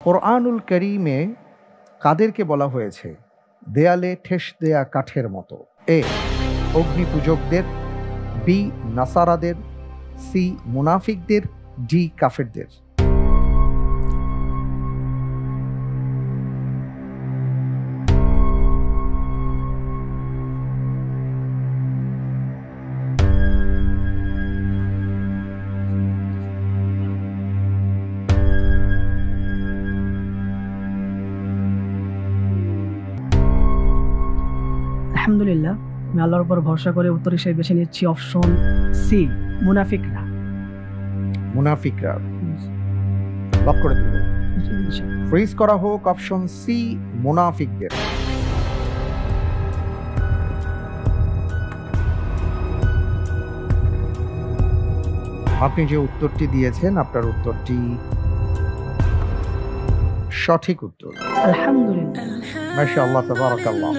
কোরআনুল কারীমে কাদেরকে বলা হয়েছে দেয়ালে ঠেস দেয়া কাঠের মতো? এ, অগ্নি পূজকদের, বি, নাসারাদের, সি, মুনাফিকদের, ডি, কাফেরদের। আলহামদুলিল্লাহ, আমি আল্লাহর উপর ভরসা করে উত্তর হিসেবে বেছে নিচ্ছি অপশন সি, মুনাফিকরা। মুনাফিকরা লক করে দেব। ফ্রিজ করা হোক অপশন সি, মুনাফিকদের। আপনি যে উত্তরটি দিয়েছেন আপনার উত্তরটি সঠিক উত্তর। আলহামদুলিল্লাহ, মাশাআল্লাহ, তাবারাকাল্লাহ।